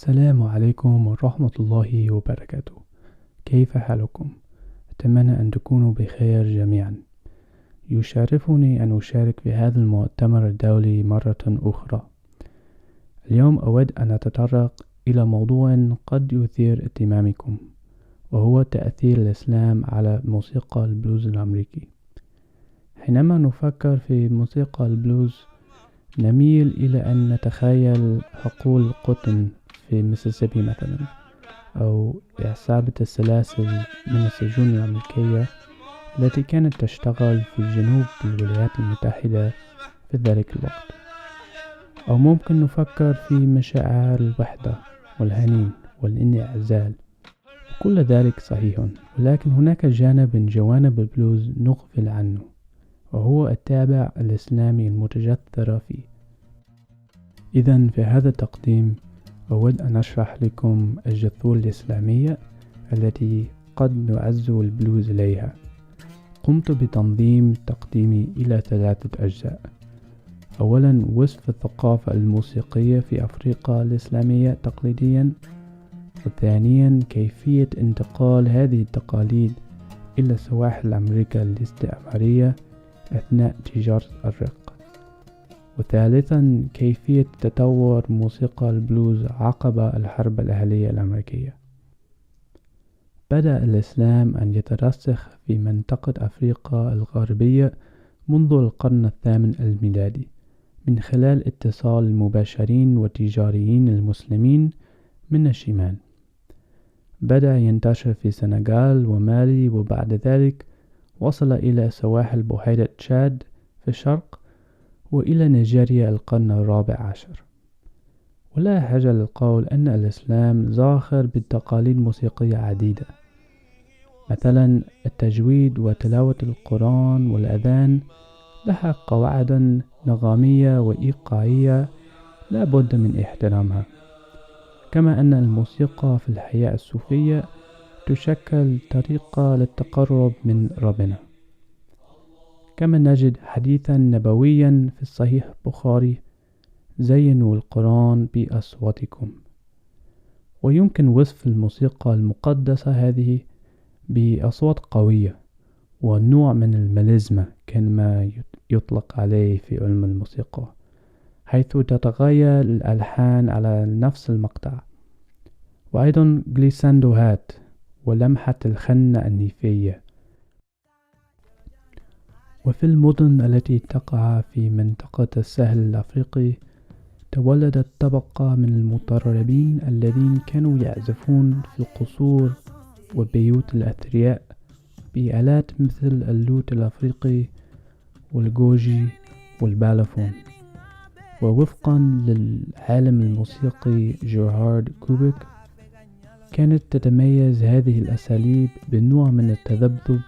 السلام عليكم ورحمة الله وبركاته. كيف حالكم؟ أتمنى أن تكونوا بخير جميعا. يشرفني أن أشارك في هذا المؤتمر الدولي مرة أخرى. اليوم أود أن أتطرق إلى موضوع قد يثير اهتمامكم، وهو تأثير الإسلام على موسيقى البلوز الأمريكي. حينما نفكر في موسيقى البلوز نميل إلى أن نتخيل حقول قطن في ميسيسيبي مثلا، أو عصابة السلاسل من السجون الأمريكية التي كانت تشتغل في جنوب الولايات المتحدة في ذلك الوقت. أو ممكن نفكر في مشاعر الوحدة والحنين والانعزال، كل ذلك صحيح، ولكن هناك جانب من جوانب البلوز نغفل عنه، وهو التابع الإسلامي المتجذر فيه. إذن في هذا التقديم أود أن أشرح لكم الجذور الإسلامية التي قد نعز البلوز إليها. قمت بتنظيم تقديمي إلى 3 أجزاء. أولا، وصف الثقافة الموسيقية في أفريقيا الإسلامية تقليديا، وثانيا كيفية انتقال هذه التقاليد إلى سواحل أمريكا الاستعمارية أثناء تجارة الرق، وثالثا كيفية تطور موسيقى البلوز عقب الحرب الأهلية الأمريكية. بدأ الإسلام أن يترسخ في منطقة أفريقيا الغربية منذ القرن الثامن الميلادي، من خلال اتصال المباشرين والتجاريين المسلمين من الشمال. بدأ ينتشر في السنغال ومالي، وبعد ذلك وصل إلى سواحل بحيرة تشاد في الشرق، وإلى نيجيريا القرن الرابع عشر. ولا حاجة للقول أن الإسلام زاخر بالتقاليد موسيقية عديدة، مثلا التجويد وتلاوة القرآن والأذان لها قواعد نغمية وإيقاعية لا بد من احترامها، كما أن الموسيقى في الحياة الصوفية تشكل طريقة للتقرب من ربنا. كما نجد حديثا نبويا في الصحيح البخاري: زينوا القرآن بأصواتكم. ويمكن وصف الموسيقى المقدسة هذه بأصوات قوية ونوع من الميليزما كما يطلق عليه في علم الموسيقى، حيث تتغير الألحان على نفس المقطع، وأيضا جليساندوهات ولمحة الخنة النيفية. وفي المدن التي تقع في منطقة الساحل الأفريقي تولدت طبقة من المطربين الذين كانوا يعزفون في القصور وبيوت الأثرياء بآلات مثل اللوت الأفريقي والجوجي والبالافون. ووفقا للعالم الموسيقي جيرهارد كوبك، كانت تتميز هذه الأساليب بنوع من التذبذب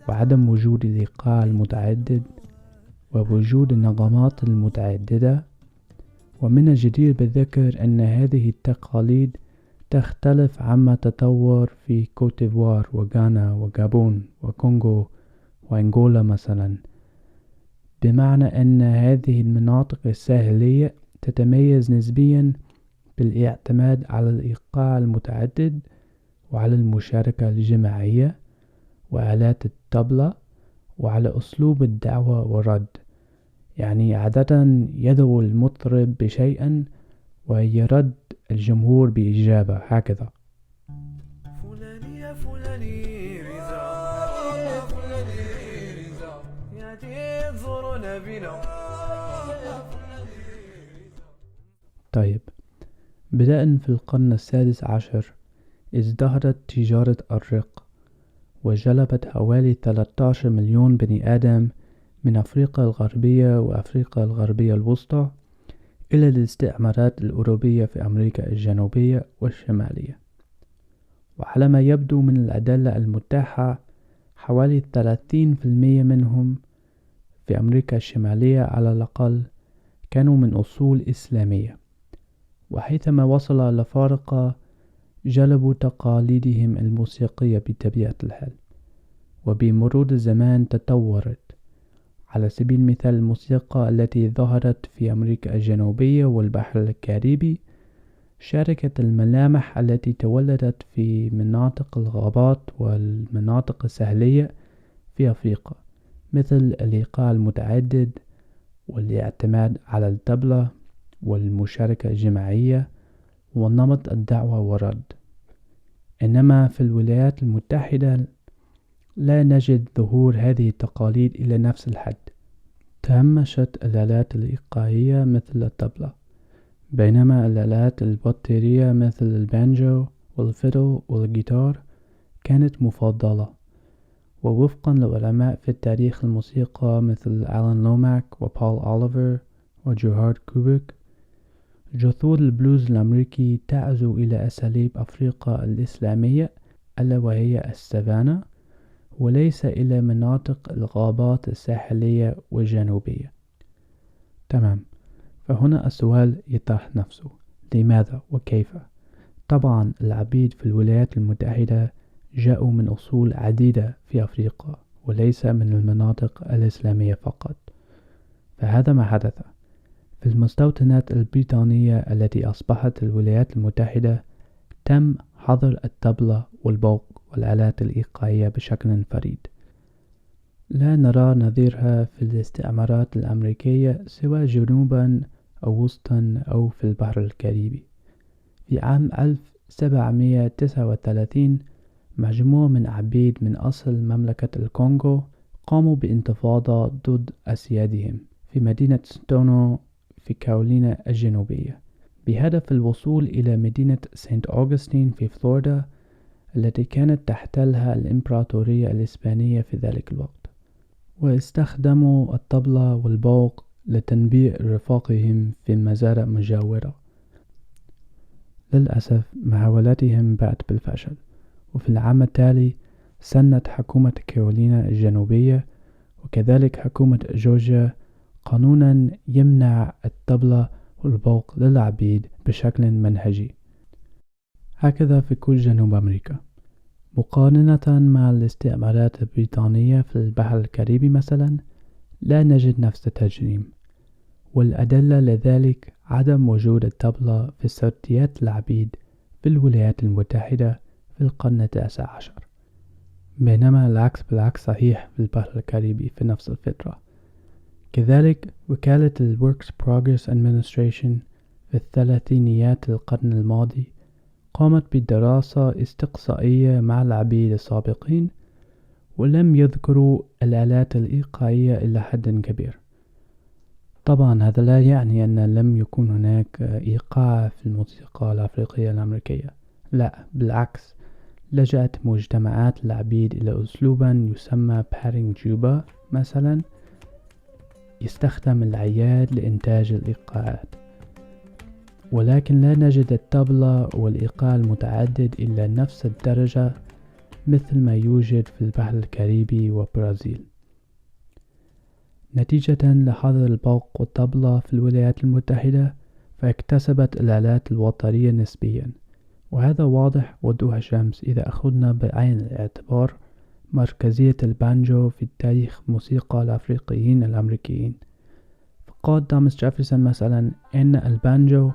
وعدم وجود الإيقاع المتعدد ووجود النغمات المتعددة. ومن الجدير بالذكر أن هذه التقاليد تختلف عما تطور في كوتيفوار وغانا وغابون وكونغو وأنغولا مثلا، بمعنى أن هذه المناطق الساحلية تتميز نسبيا بالاعتماد على الإيقاع المتعدد وعلى المشاركة الجماعية وآلات الطبلة وعلى أسلوب الدعوة والرد. يعني عادة يدعو المطرب بشيء ويرد الجمهور بإجابة، هكذا. فلاني يا فلاني رضا، فلاني رضا يا تزورنا بنا. طيب، بدءا في القرن السادس عشر ازدهرت تجارة الرق، وجلبت حوالي 13 مليون بني آدم من أفريقيا الغربية وأفريقيا الغربية الوسطى إلى الاستعمارات الأوروبية في أمريكا الجنوبية والشمالية. وعلى ما يبدو من الأدلة المتاحة، حوالي 30% منهم في أمريكا الشمالية على الأقل كانوا من أصول إسلامية، وحيثما وصل الأفارقة جلبوا تقاليدهم الموسيقية بطبيعة الحال، وبمرور الزمان تطورت. على سبيل المثال الموسيقى التي ظهرت في أمريكا الجنوبية والبحر الكاريبي شاركت الملامح التي تولدت في مناطق الغابات والمناطق الساحلية في أفريقيا، مثل الإيقاع المتعدد والاعتماد على الطبلة والمشاركة الجماعية ونمط الدعوة والرد. إنما في الولايات المتحدة لا نجد ظهور هذه التقاليد إلى نفس الحد. تهمشت الآلات الإيقاعية مثل الطبلة، بينما الآلات الوترية مثل البانجو والفيدل والجيتار كانت مفضلة. ووفقا لعلماء في التاريخ الموسيقى مثل ألان لوماك وبول أوليفر وجيرارد كوبك، جذور البلوز الأمريكي تعزو إلى أساليب أفريقيا الإسلامية ألا وهي السافانا، وليس إلى مناطق الغابات الساحلية والجنوبية. تمام، فهنا السؤال يطرح نفسه: لماذا وكيف؟ طبعا العبيد في الولايات المتحدة جاءوا من أصول عديدة في أفريقيا وليس من المناطق الإسلامية فقط. فهذا ما حدث. في المستوطنات البريطانية التي أصبحت الولايات المتحدة تم حظر الطبلة والبوق والآلات الإيقاعية بشكل فريد، لا نرى نظيرها في الاستعمارات الأمريكية سواء جنوبا أو وسطا أو في البحر الكاريبي. في عام 1739 مجموعة من عبيد من أصل مملكة الكونغو قاموا بانتفاضة ضد أسيادهم في مدينة ستونو في كارولينا الجنوبية، بهدف الوصول إلى مدينة سانت أوغسطين في فلوريدا التي كانت تحتلها الإمبراطورية الإسبانية في ذلك الوقت. واستخدموا الطبلة والبوق لتنبيه رفاقهم في مزارع مجاورة. للأسف محاولاتهم بات بالفشل، وفي العام التالي سنت حكومة كارولينا الجنوبية وكذلك حكومة جورجيا قانونا يمنع الطبلة والبوق للعبيد بشكل منهجي. هكذا في كل جنوب أمريكا، مقارنة مع الاستعمارات البريطانية في البحر الكاريبي مثلا لا نجد نفس التجريم، والأدلة لذلك عدم وجود الطبلة في سرديات العبيد في الولايات المتحدة في القرن ال19، بينما العكس بالعكس صحيح في البحر الكاريبي في نفس الفترة. كذلك وكالة Works Progress Administration في الثلاثينيات القرن الماضي قامت بدراسة استقصائية مع العبيد السابقين، ولم يذكروا الآلات الإيقاعية إلى حد كبير. طبعا هذا لا يعني أن لم يكن هناك إيقاع في الموسيقى الأفريقية الأمريكية، لا بالعكس، لجأت مجتمعات العبيد إلى أسلوب يسمى بارينج جوبا مثلا، يستخدم العياد لإنتاج الإيقاعات، ولكن لا نجد الطبلة والإيقاع المتعدد إلا نفس الدرجة مثل ما يوجد في البحر الكاريبي وبرازيل. نتيجة لحظر البوق والطبلة في الولايات المتحدة فاكتسبت الآلات الوترية نسبيا، وهذا واضح وضوح الشمس إذا أخذنا بعين الاعتبار مركزية البانجو في تاريخ موسيقى الأفريقيين الأمريكيين. فقال توماس جيفرسون مثلا أن البانجو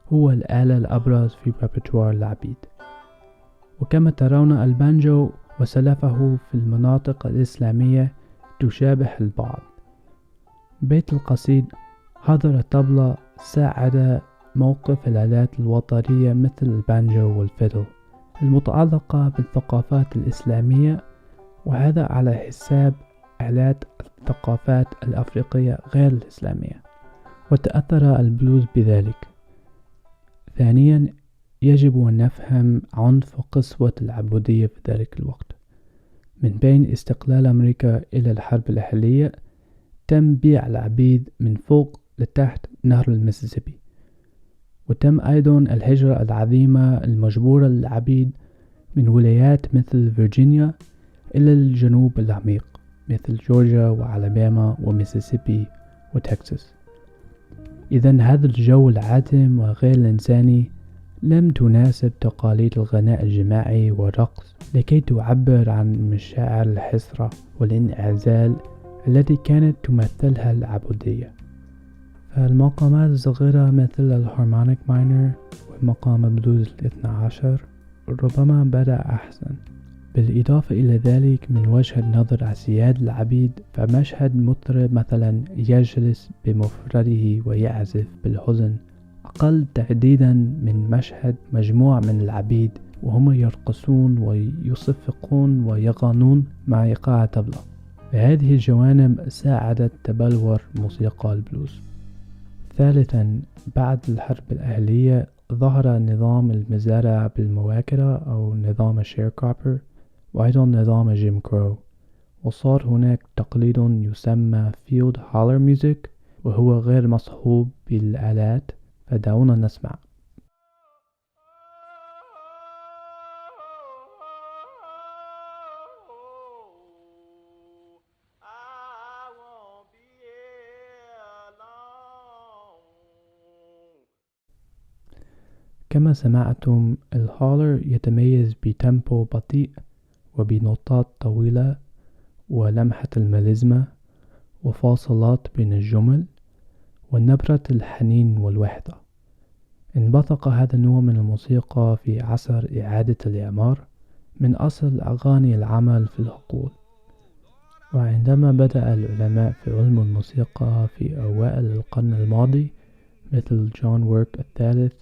هو الآلة الأبرز في ريبرتوار العبيد. وكما ترون البانجو وسلفه في المناطق الإسلامية تشابه البعض. بيت القصيد حضر الطبلة ساعد موقف الآلات الوترية مثل البانجو والفيدل المتعلقة بالثقافات الإسلامية، وهذا على حساب آلات الثقافات الأفريقية غير الإسلامية، وتأثر البلوز بذلك. ثانيا، يجب أن نفهم عنف وقسوة العبودية في ذلك الوقت. من بين استقلال أمريكا إلى الحرب الأهلية تم بيع العبيد من فوق لتحت نهر المسيسيبي، وتم أيضا الهجرة العظيمة المجبورة للعبيد من ولايات مثل فيرجينيا إلى الجنوب العميق مثل جورجيا وألاباما وميسيسيبي وتكساس. إذن هذا الجو العاتم وغير الإنساني لم تناسب تقاليد الغناء الجماعي والرقص لكي تعبر عن مشاعر الحسرة والانعزال التي كانت تمثلها العبودية. فالمقامات الصغيرة مثل الهارمونيك ماينر ومقام البلوز الاثنى عشر ربما بدأ أحسن. بالإضافة إلى ذلك من وجهة نظر السياد العبيد، فمشهد مطرب مثلا يجلس بمفرده ويعزف بالحزن أقل تعديدا من مشهد مجموعة من العبيد وهم يرقصون ويصفقون ويغنون مع إيقاع طبلة. فهذه الجوانب ساعدت تبلور موسيقى البلوز. ثالثا، بعد الحرب الأهلية ظهر نظام المزارع بالمواكرة أو نظام الشيركوبر، وأيضا نظام جيم كرو، وصار هناك تقليد يسمى فيلد هولر ميوزك وهو غير مصحوب بالآلات. فدعونا نسمع. كما سمعتم، الهولر يتميز بتيمبو بطيء وبنوتات طويلة ولمحة الميليزما وفاصلات بين الجمل ونبرة الحنين والوحدة. انبثق هذا النوع من الموسيقى في عصر إعادة الإعمار من أصل أغاني العمل في الحقول. وعندما بدأ العلماء في علم الموسيقى في أوائل القرن الماضي مثل جون ويرك الثالث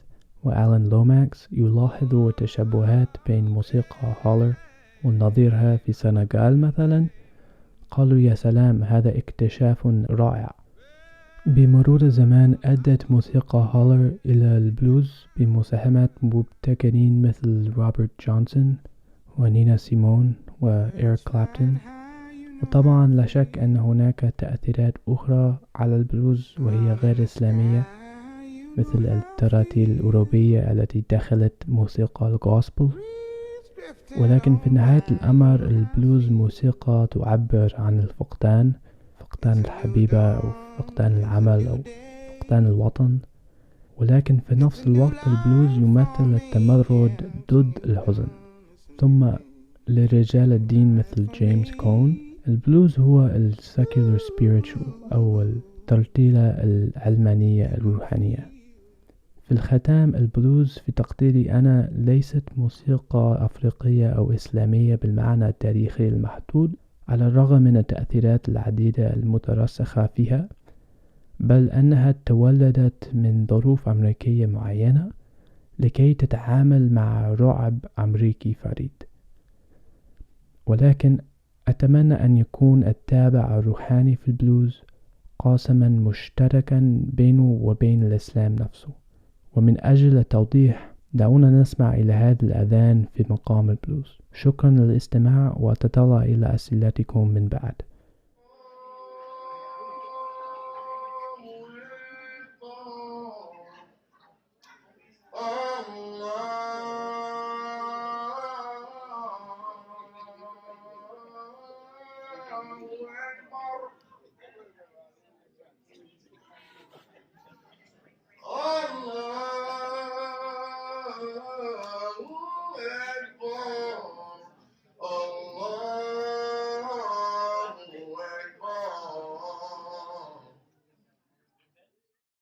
وألان لوماكس يلاحظوا تشابهات بين موسيقى هولر ونظيرها في السنغال مثلا، قالوا يا سلام، هذا اكتشاف رائع. بمرور الزمان أدت موسيقى هولر إلى البلوز بمساهمة مبتكرين مثل روبرت جونسون ونينا سيمون وإيريك كلابتون. وطبعا لا شك أن هناك تأثيرات أخرى على البلوز وهي غير إسلامية مثل التراتيل الأوروبية التي دخلت موسيقى الغوسبل. ولكن في نهاية الأمر البلوز موسيقى تعبر عن الفقدان، فقدان الحبيبة أو فقدان العمل أو فقدان الوطن. ولكن في نفس الوقت البلوز يمثل التمرد ضد الحزن. ثم لرجال الدين مثل جيمس كون، البلوز هو السيكولار spiritual أو الترتيلة العلمانية الروحانية. في الختام، البلوز في تقديري أنا ليست موسيقى أفريقية أو إسلامية بالمعنى التاريخي المحدود على الرغم من التأثيرات العديدة المترسخة فيها، بل أنها تولدت من ظروف أمريكية معينة لكي تتعامل مع رعب أمريكي فريد. ولكن أتمنى أن يكون التابع الروحاني في البلوز قاسما مشتركا بينه وبين الإسلام نفسه. ومن أجل التوضيح دعونا نسمع إلى هذا الأذان في مقام البلوز. شكرا للاستماع وأتطلع إلى أسئلتكم من بعد.